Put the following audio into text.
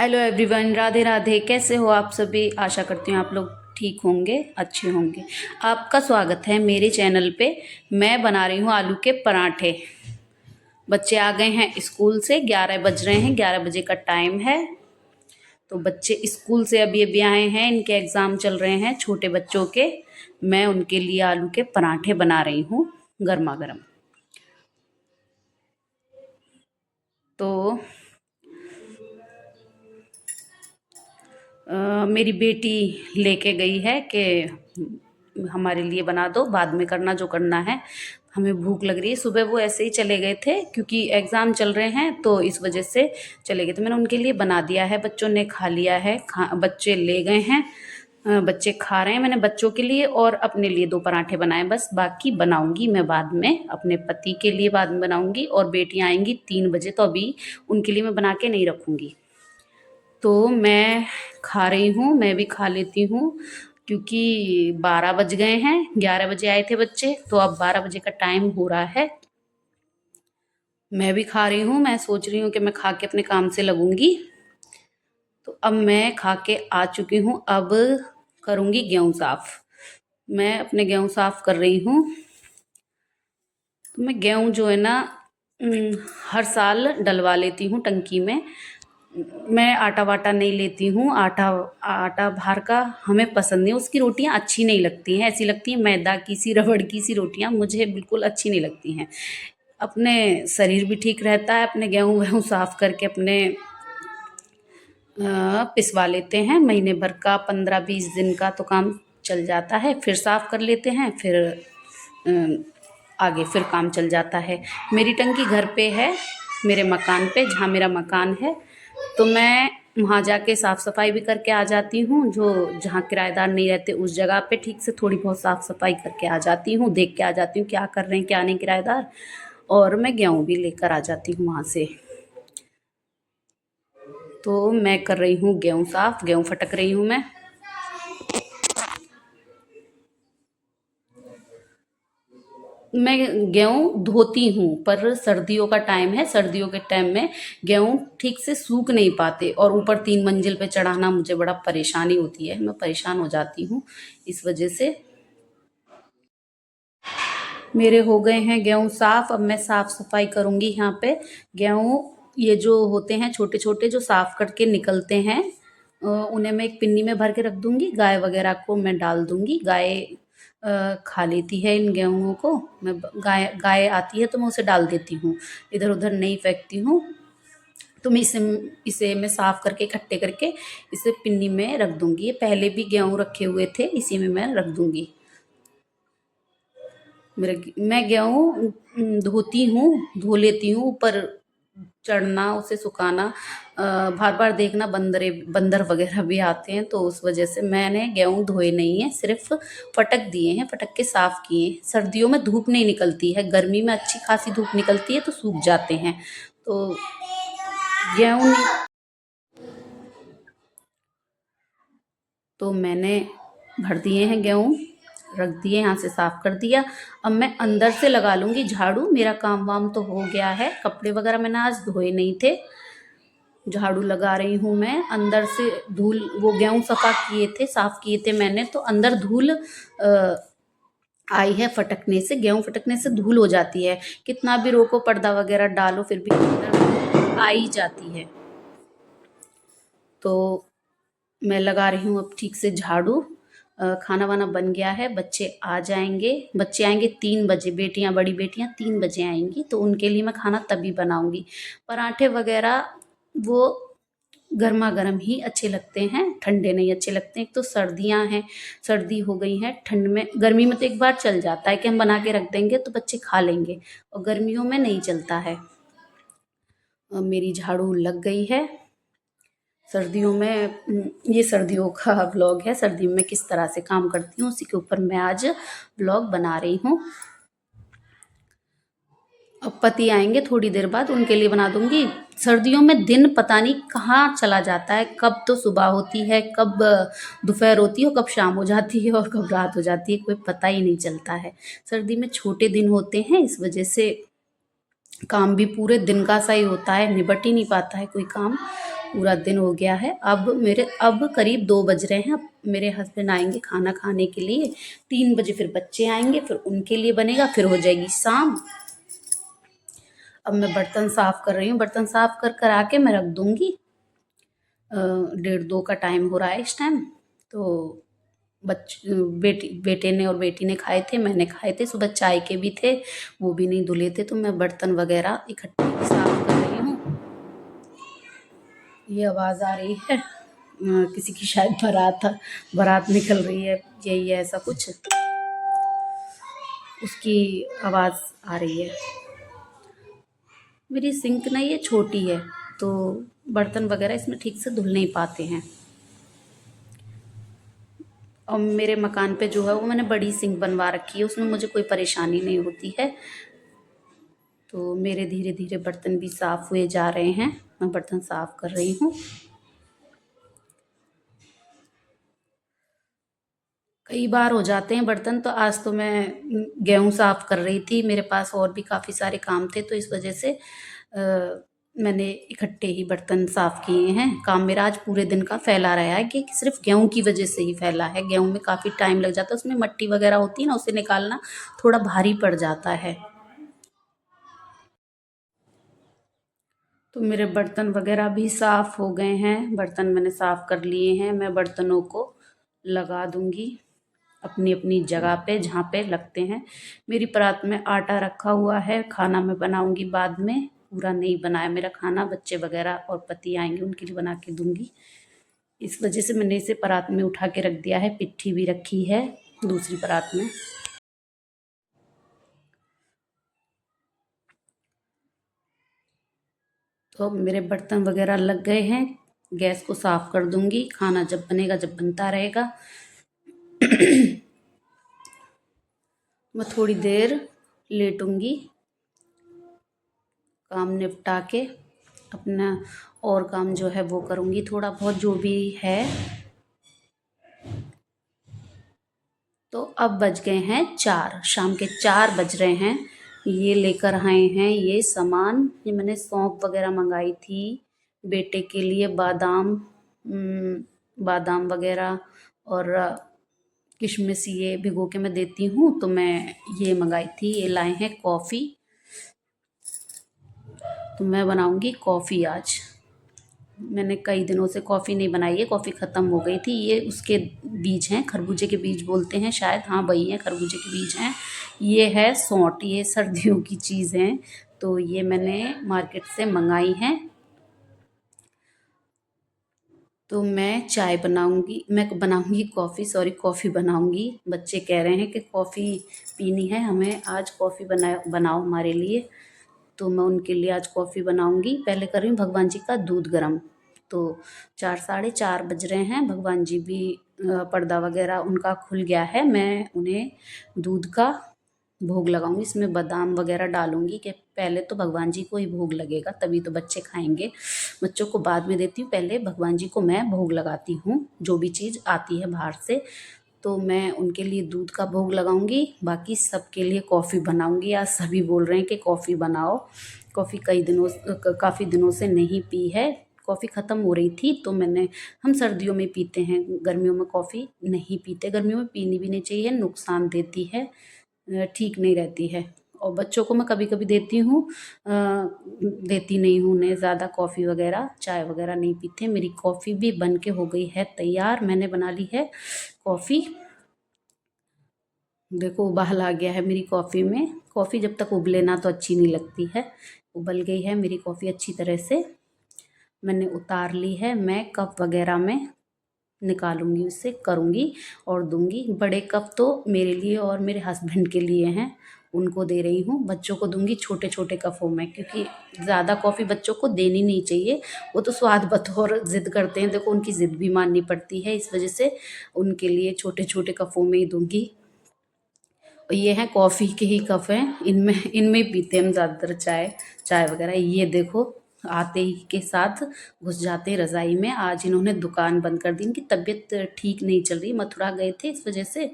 Hello everyone, Radhe Radhe. कैसे हो आप सभी? आशा करती हूँ आप लोग ठीक होंगे, अच्छे होंगे। आपका स्वागत है मेरे चैनल पे। मैं बना रही हूँ आलू के पराठे। बच्चे आ गए हैं स्कूल से, 11 बज रहे हैं, 11 बजे का टाइम है। तो बच्चे स्कूल से अभी अभी आए हैं, इनके एग्ज़ाम चल रहे हैं छोटे बच्चों के। मैं उनके लिए आलू के पराठे बना रही हूँ गर्मा गर्म। तो मेरी बेटी लेके गई है कि हमारे लिए बना दो, बाद में करना जो करना है, हमें भूख लग रही है। सुबह वो ऐसे ही चले गए थे क्योंकि एग्ज़ाम चल रहे हैं, तो इस वजह से चले गए थे। मैंने उनके लिए बना दिया है, बच्चों ने खा लिया है। बच्चे ले गए हैं, बच्चे खा रहे हैं। मैंने बच्चों के लिए और अपने लिए 2 पराठे बनाए, बस बाकी बनाऊंगी मैं बाद में, अपने पति के लिए बाद में बनाऊंगी। और बेटियां आएंगी 3 बजे, तो अभी उनके लिए मैं बना के नहीं रखूंगी। तो मैं खा रही हूँ, मैं भी खा लेती हूँ क्योंकि 12 बज गए हैं। 11 बजे आए थे बच्चे, तो अब 12 बजे का टाइम हो रहा है। मैं भी खा रही हूँ। मैं सोच रही हूँ कि मैं खा के अपने काम से लगूंगी। तो अब मैं खा के आ चुकी हूँ, अब करूँगी गेहूँ साफ। मैं अपने गेहूँ साफ कर रही हूँ। तो मैं गेहूँ जो है ना, हर साल डलवा लेती हूँ टंकी में। मैं आटा वाटा नहीं लेती हूँ। आटा आटा बाहर का हमें पसंद नहीं, उसकी रोटियां अच्छी नहीं लगती हैं। ऐसी लगती हैं मैदा की सी, रबड़ की सी रोटियां, मुझे बिल्कुल अच्छी नहीं लगती हैं। अपने शरीर भी ठीक रहता है। अपने गेहूँ वेहूँ साफ करके अपने पिसवा लेते हैं। महीने भर का, 15-20 दिन का तो काम चल जाता है। फिर साफ कर लेते हैं, फिर आगे फिर काम चल जाता है। मेरी टंकी घर पे है, मेरे मकान पे, जहाँ मेरा मकान है। तो मैं वहाँ जाके साफ़ सफाई भी करके आ जाती हूँ। जो जहाँ किराएदार नहीं रहते उस जगह पे ठीक से थोड़ी बहुत साफ़ सफाई करके आ जाती हूँ, देख के आ जाती हूँ क्या कर रहे हैं क्या नहीं किराएदार। और मैं गेहूँ भी लेकर आ जाती हूँ वहाँ से। तो मैं कर रही हूँ गेहूँ साफ, गेहूँ फटक रही हूँ मैं गेहूँ धोती हूँ, पर सर्दियों का टाइम है, सर्दियों के टाइम में गेहूँ ठीक से सूख नहीं पाते, और ऊपर 3 मंजिल पे चढ़ाना मुझे बड़ा परेशानी होती है, मैं परेशान हो जाती हूँ इस वजह से। मेरे हो गए हैं गेहूँ साफ। अब मैं साफ सफाई करूँगी यहाँ पे। गेहूँ ये जो होते हैं छोटे छोटे, जो साफ करके निकलते हैं, उन्हें मैं एक पिन्नी में भर के रख दूँगी। गाय वगैरह को मैं डाल दूँगी। गाय खा लेती है इन गेहूँओं को। मैं गाय गाय आती है तो मैं उसे डाल देती हूँ, इधर उधर नहीं फेंकती हूँ। तो मैं इसे इसे मैं साफ करके इकट्ठे करके इसे पिन्नी में रख दूँगी। ये पहले भी गेहूँ रखे हुए थे, इसी में मैं रख दूँगी। मैं गेहूँ धोती हूँ, धो लेती हूँ। ऊपर चढ़ना, उसे सुखाना, बार बार देखना, बंदर वगैरह भी आते हैं, तो उस वजह से मैंने गेहूँ धोए नहीं है, सिर्फ फटक दिए हैं, फटक के साफ किए हैं। सर्दियों में धूप नहीं निकलती है, गर्मी में अच्छी खासी धूप निकलती है तो सूख जाते हैं। तो गेहूँ नहीं, तो मैंने भर दिए हैं गेहूँ, रख दिए, यहाँ से साफ कर दिया। अब मैं अंदर से लगा लूँगी झाड़ू। मेरा काम वाम तो हो गया है, कपड़े वगैरह मैंने आज धोए नहीं थे। झाड़ू लगा रही हूँ मैं। अंदर से धूल, वो गेहूँ सफा किए थे, साफ किए थे मैंने, तो अंदर धूल आई है फटकने से। गेहूँ फटकने से धूल हो जाती है, कितना भी रोको, पर्दा वगैरह डालो, फिर भी अंदर आ ही जाती है। तो मैं लगा रही हूँ अब ठीक से झाड़ू। खाना वाना बन गया है, बच्चे आ जाएंगे। बच्चे आएंगे 3 बजे, बेटियां, बड़ी बेटियां 3 बजे आएंगी, तो उनके लिए मैं खाना तभी बनाऊंगी। पराठे वगैरह वो गर्मा गर्म ही अच्छे लगते हैं, ठंडे नहीं अच्छे लगते। एक तो सर्दियां हैं, सर्दी हो गई है। ठंड में, गर्मी में तो एक बार चल जाता है कि हम बना के रख देंगे तो बच्चे खा लेंगे, और गर्मियों में नहीं चलता है। मेरी झाड़ू लग गई है। सर्दियों में ये सर्दियों का व्लॉग है, सर्दी में किस तरह से काम करती हूँ उसी के ऊपर मैं आज व्लॉग बना रही हूँ। अब पति आएंगे थोड़ी देर बाद, उनके लिए बना दूंगी। सर्दियों में दिन पता नहीं कहाँ चला जाता है, कब तो सुबह होती है, कब दोपहर होती है, कब शाम हो जाती है, और कब रात हो जाती है, कोई पता ही नहीं चलता है। सर्दी में छोटे दिन होते हैं, इस वजह से काम भी पूरे दिन का सा ही होता है, निबट ही नहीं पाता है कोई काम। पूरा दिन हो गया है। अब करीब 2 बज रहे हैं। अब मेरे हस्बैंड आएंगे खाना खाने के लिए, 3 बजे फिर बच्चे आएंगे, फिर उनके लिए बनेगा, फिर हो जाएगी शाम। अब मैं बर्तन साफ कर रही हूँ, बर्तन साफ कर कर आके मैं रख दूंगी। 1:30-2 का टाइम हो रहा है इस टाइम। तो बेटे ने और बेटी ने खाए थे, मैंने खाए थे, सुबह चाय के भी थे, वो भी नहीं धुले थे। तो मैं बर्तन वगैरह इकट्ठे साफ कर रही हूँ। ये आवाज़ आ रही है किसी की, शायद बारात निकल रही है, यही है ऐसा कुछ, उसकी आवाज़ आ रही है। मेरी सिंक ना ये छोटी है, तो बर्तन वगैरह इसमें ठीक से धुल नहीं पाते हैं। और मेरे मकान पे जो है वो मैंने बड़ी सिंक बनवा रखी है, उसमें मुझे कोई परेशानी नहीं होती है। तो मेरे धीरे धीरे बर्तन भी साफ़ हुए जा रहे हैं। मैं बर्तन साफ़ कर रही हूँ। कई बार हो जाते हैं बर्तन। तो आज तो मैं गेहूँ साफ़ कर रही थी, मेरे पास और भी काफ़ी सारे काम थे, तो इस वजह से मैंने इकट्ठे ही बर्तन साफ़ किए हैं। काम मेरा आज पूरे दिन का फैला रहा है कि सिर्फ गेहूँ की वजह से ही फैला है। गेहूँ में काफ़ी टाइम लग जाता है, उसमें मट्टी वगैरह होती है ना, उसे निकालना थोड़ा भारी पड़ जाता है। तो मेरे बर्तन वगैरह भी साफ़ हो गए हैं, बर्तन मैंने साफ़ कर लिए हैं। मैं बर्तनों को लगा दूंगी अपनी अपनी जगह पे जहाँ पे लगते हैं। मेरी परात में आटा रखा हुआ है, खाना मैं बनाऊंगी बाद में। पूरा नहीं बनाया मेरा खाना, बच्चे वगैरह और पति आएंगे उनके लिए बना के दूंगी। इस वजह से मैंने इसे परात में उठा के रख दिया है। पिट्ठी भी रखी है दूसरी परात में। तो अब मेरे बर्तन वगैरह लग गए हैं, गैस को साफ कर दूंगी। खाना जब बनेगा, जब बनता रहेगा, मैं थोड़ी देर लेटूंगी, काम निपटा के अपना और काम जो है वो करूंगी, थोड़ा बहुत जो भी है। तो अब बज गए हैं 4, शाम के 4 बज रहे हैं। ये लेकर आए हैं ये सामान, ये मैंने सौंफ वगैरह मंगाई थी बेटे के लिए, बादाम वगैरह और किशमिश, ये भिगो के मैं देती हूँ, तो मैं ये मंगाई थी। ये लाए हैं कॉफ़ी, तो मैं बनाऊंगी कॉफ़ी आज। मैंने कई दिनों से कॉफ़ी नहीं बनाई है, कॉफ़ी ख़त्म हो गई थी। ये उसके बीज हैं, खरबूजे के बीज बोलते हैं शायद, हाँ वही हैं, खरबूजे के बीज हैं। ये है सौंठ, ये सर्दियों की चीज़ हैं, तो ये मैंने मार्केट से मंगाई हैं। तो मैं बनाऊंगी कॉफ़ी, कॉफ़ी बनाऊंगी। बच्चे कह रहे हैं कि कॉफ़ी पीनी है हमें, आज कॉफ़ी बनाओ हमारे लिए। तो मैं उनके लिए आज कॉफ़ी बनाऊंगी। पहले कर रही हूँ भगवान जी का दूध गरम। तो 4, साढ़े 4 बज रहे हैं, भगवान जी भी पर्दा वगैरह उनका खुल गया है। मैं उन्हें दूध का भोग लगाऊंगी, इसमें बादाम वगैरह डालूंगी कि पहले तो भगवान जी को ही भोग लगेगा, तभी तो बच्चे खाएंगे। बच्चों को बाद में देती हूँ, पहले भगवान जी को मैं भोग लगाती हूँ जो भी चीज़ आती है बाहर से। तो मैं उनके लिए दूध का भोग लगाऊंगी, बाकी सबके लिए कॉफ़ी बनाऊंगी। आज सभी बोल रहे हैं कि कॉफ़ी बनाओ। कॉफ़ी काफ़ी दिनों से नहीं पी है, कॉफ़ी ख़त्म हो रही थी। तो हम सर्दियों में पीते हैं, गर्मियों में कॉफ़ी नहीं पीते। गर्मियों में पीनी भी नहीं चाहिए, नुकसान देती है, ठीक नहीं रहती है। और बच्चों को मैं कभी कभी देती हूँ, देती नहीं हूँ उन्हें ज़्यादा। कॉफ़ी वगैरह, चाय वगैरह नहीं पीते। मेरी कॉफ़ी भी बन के हो गई है तैयार, मैंने बना ली है कॉफ़ी। देखो उबाल आ गया है मेरी कॉफ़ी में। कॉफ़ी जब तक उबले ना तो अच्छी नहीं लगती है। उबल गई है मेरी कॉफ़ी अच्छी तरह से, मैंने उतार ली है। मैं कप वगैरह में निकालूंगी, उससे करूँगी और दूंगी। बड़े कप तो मेरे लिए और मेरे हस्बैंड के लिए हैं, उनको दे रही हूँ। बच्चों को दूंगी छोटे छोटे कपों में, क्योंकि ज़्यादा कॉफ़ी बच्चों को देनी नहीं चाहिए। वो तो स्वाद बतौर ज़िद करते हैं, देखो उनकी ज़िद भी माननी पड़ती है, इस वजह से उनके लिए छोटे छोटे कपों में ही दूंगी। और ये हैं कॉफ़ी के ही कप हैं, इनमें इनमें ही पीते हैं हम ज़्यादातर चाय, चाय वगैरह। ये देखो आते ही के साथ घुस जाते हैं रज़ाई में। आज इन्होंने दुकान बंद कर दी, इनकी तबीयत ठीक नहीं चल रही, मथुरा गए थे इस वजह से।